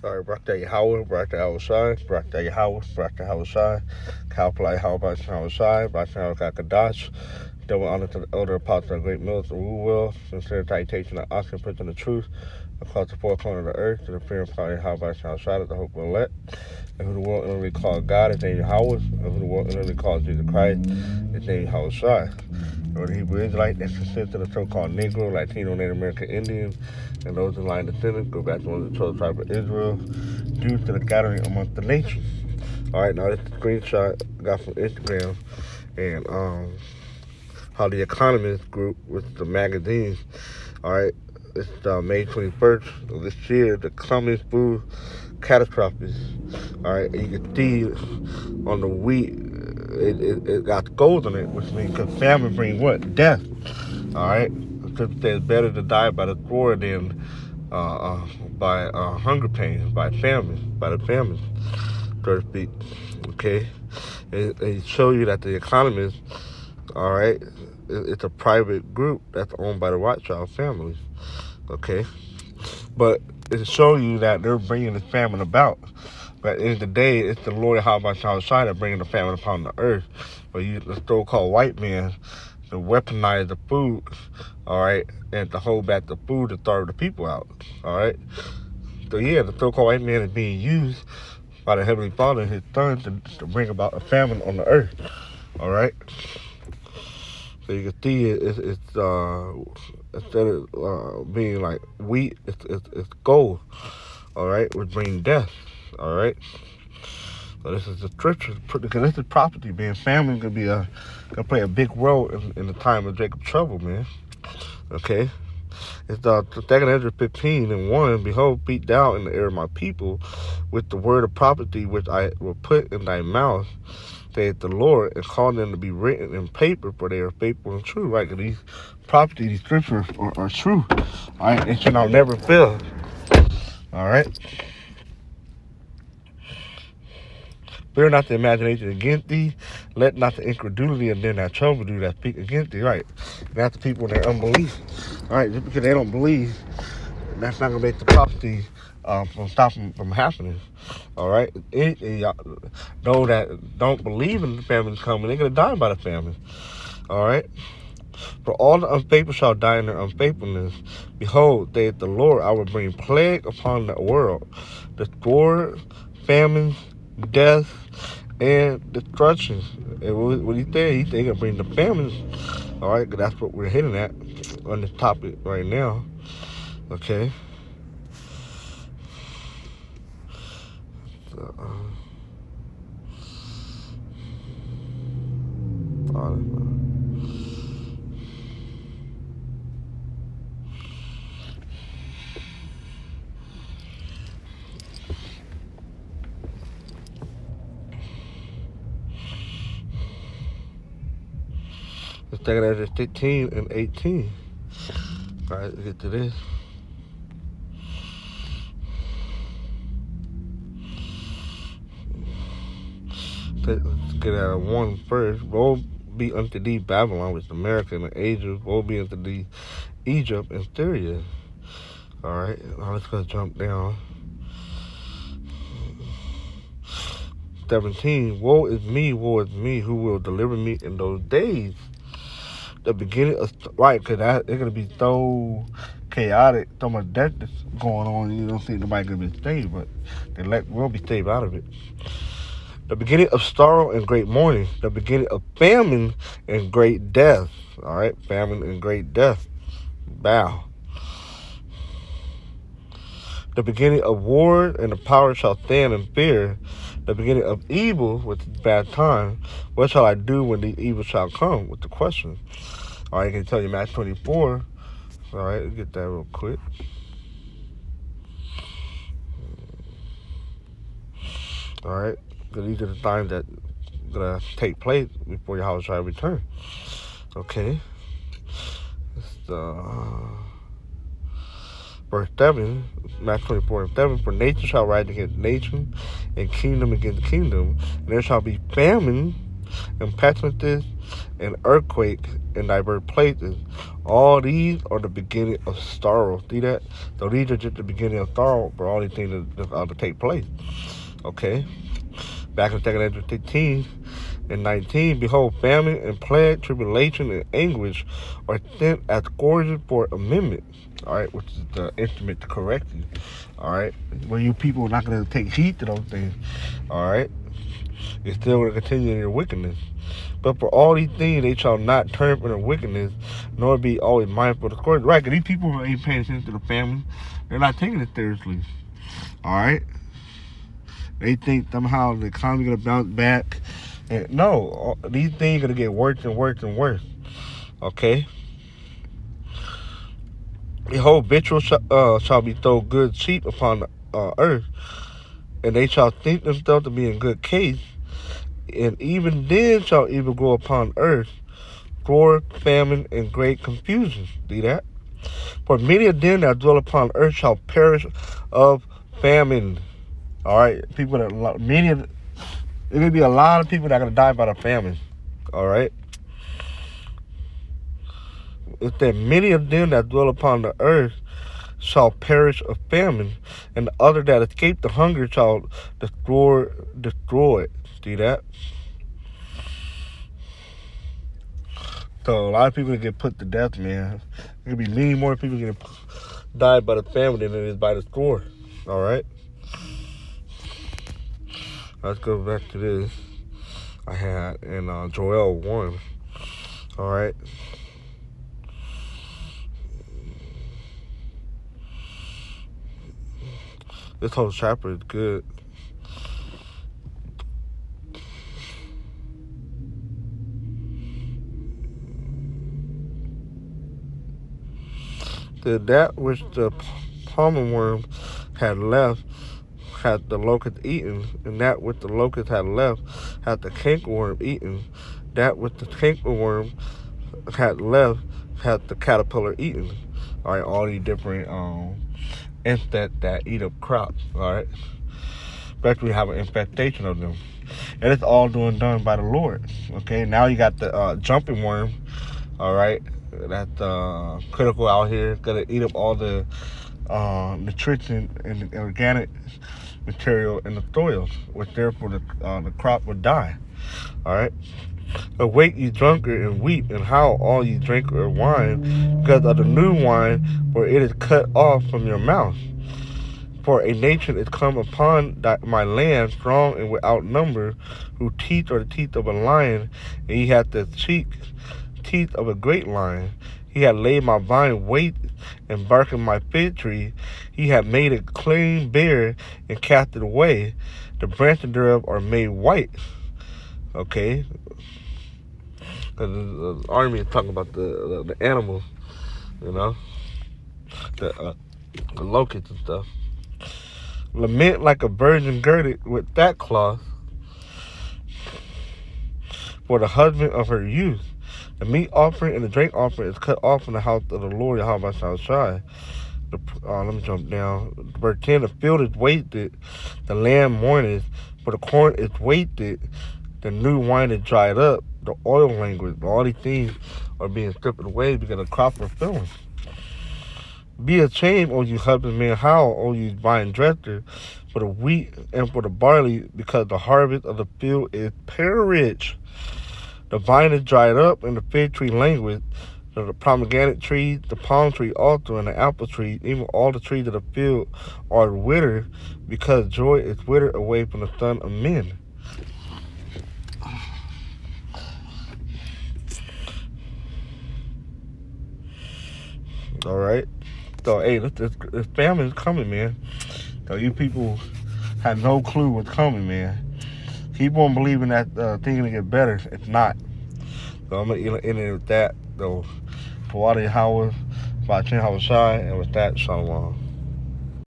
All right, Barak Yahweh, Barak Yahweh, Barak Yahweh, Barak Yahweh, Kalpalai Hawabah Yahweh, Barak Yahweh Kadash, double honor to the elder apostles of great mills of Rule, sincere citation of Oscar, preaching the truth across the four corners of the earth, to the fear of Father Yahweh Yahweh, the hope of elect, and who the world inwardly calls God, his name Yahweh, and who the world inwardly calls Jesus Christ, his name Yahweh. Or the Hebrew Israelite that consists of the so-called Negro, Latino, Native American Indians, and those in line descendants go back to one of the 12 tribes of Israel due to the gathering amongst the nations. All right, now this is a screenshot I got from Instagram, and how the Economist group with the magazines. All right, it's May 21st of this year. The communist food catastrophe. All right, you can see on the wheat, it got gold on it, which means because famine brings what? Death. All right, so it's better to die by the sword than by hunger pains, by famine, by the famine, so to speak. Okay, it show you that the Economist, all right, it's a private group that's owned by the Rothschild families. Okay, but it's showing you that they're bringing this famine about. But at the end of the day, it's the Lord Yahweh that bringing the famine upon the earth. But you, the so-called white man, to weaponize the food, all right, and to hold back the food to starve the people out, all right. So yeah, the so-called white man is being used by the Heavenly Father and His Son to bring about a famine on the earth, all right. So you can see it's instead of being like wheat, it's gold, all right, which brings death, all right. So this is the scripture, because this is prophecy, man. Famine gonna play a big role in the time of Jacob's trouble, man. Okay, it's 2nd Ezra 15:1. Behold, beat thou in the ear of my people with the word of prophecy which I will put in thy mouth, saith the Lord, and call them to be written in paper, for they are faithful and true. Right? Because these prophecies, these scriptures are true. All right, and shall never fail. All right. Fear not the imagination against thee. Let not the incredulity of them that trouble thee that speak against thee. Right. And that's the people in their unbelief. All right. Just because they don't believe, that's not going to make the prophecy from stopping from happening. All right. Those that don't believe in the famine coming, they're going to die by the famine. All right. For all the unfaithful shall die in their unfaithfulness. Behold, saith the Lord, I will bring plague upon the world, the sword, famine, death, and destruction. And what he said, he gonna bring the famines. All right, cause that's what we're hitting at on this topic right now. Okay. So, let's take it as 15 and 18. All right, let's get to this. Let's get out of 1 first. Woe be unto thee, Babylon, which is America and Asia. Woe be unto thee, Egypt and Syria. All right, now let's go jump down. 17. Woe is me, who will deliver me in those days? The beginning of, right, because it's going to be so chaotic, so much death that's going on, you don't think nobody going to be saved, but the elect will be saved out of it. The beginning of sorrow and great mourning. The beginning of famine and great death. All right, famine and great death. Bow. The beginning of war, and the power shall stand in fear. The beginning of evil, which is bad time. What shall I do when the evil shall come? With the question. All right, I can tell you Match 24. All right, let's get that real quick. All right, because these are the times that are going to take place before your house shall return. Okay. Verse 7, Match 24:7, for nation shall rise against nation, and kingdom against kingdom, and there shall be famine and pestilences, and earthquake in diverse places. All these are the beginning of sorrow. See that? So these are just the beginning of sorrow for all these things to take place. Okay? Back in 2 Ezra 15 and 19, behold, famine and plague, tribulation and anguish are sent as scourges for amendment. All right, which is the instrument to correct you. All right, well, you people are not going to take heed to those things. All right, you're still going to continue in your wickedness. But for all these things, they shall not turn from their wickedness, nor be always mindful of the scourge. Right, because these people who ain't paying attention to the family, they're not taking it seriously. All right, they think somehow the economy's going to bounce back. And no, these things are going to get worse and worse and worse. Okay? Behold, victual shall be thrown good cheap upon the earth, and they shall think themselves to be in good case, and even then shall evil grow upon earth, war, famine, and great confusion. See that? For many of them that dwell upon earth shall perish of famine. All right, people that there may be a lot of people that are gonna die by the famine. All right. It said many of them that dwell upon the earth shall perish of famine, and the other that escape the hunger shall destroy it. See that? So a lot of people get put to death, man. There could be many more people getting died by the famine than it is by the sword. All right. Let's go back to this. I had in Joel 1. All right. This whole chapter is good. That which the palmer worm had left had the locust eaten, and that which the locust had left had the cankerworm eaten. That which the cankerworm had left had the caterpillar eaten. All right, all these different insects that eat up crops. All right, especially we have an infestation of them, and it's all done by the Lord. Okay, now you got the jumping worm. All right, that's critical out here. It's gonna eat up all the nutrition and the organic material in the soils, which therefore the crop would die. All right. Awake, ye drunkard, and weep, and howl, all ye drinkers of wine, because of the new wine, for it is cut off from your mouth. For a nation is come upon my land, strong and without number, whose teeth are the teeth of a lion, and he hath the teeth of a great lion. He hath laid my vine wait and barked my fig tree. He hath made it clean bare and cast it away. The branches thereof are made white. Okay? Because the army is talking about the animals, you know? The locusts and stuff. Lament like a virgin girded with sackcloth for the husband of her youth. The meat offering and the drink offering is cut off from the house of the Lord, Yahweh shall shine. Let me jump down. Verse 10, the field is wasted, the land mourneth, for the corn is wasted, the new wine is dried up, the oil language. All these things are being stripped away because the crop are failing. Be ashamed, O you husbandmen, howl, O you vine dresser, for the wheat and for the barley, because the harvest of the field is perished. The vine is dried up, and the fig tree languid. The pomegranate tree, the palm tree also, and the apple tree, even all the trees of the field are withered, because joy is withered away from the son of men. All right. So, hey, this famine is coming, man. So you people have no clue what's coming, man. Keep on believing that things gonna get better. It's not. So I'm gonna end it with that. So, Tawadi Howard, Bachin Hawashai, and with that, Shalom.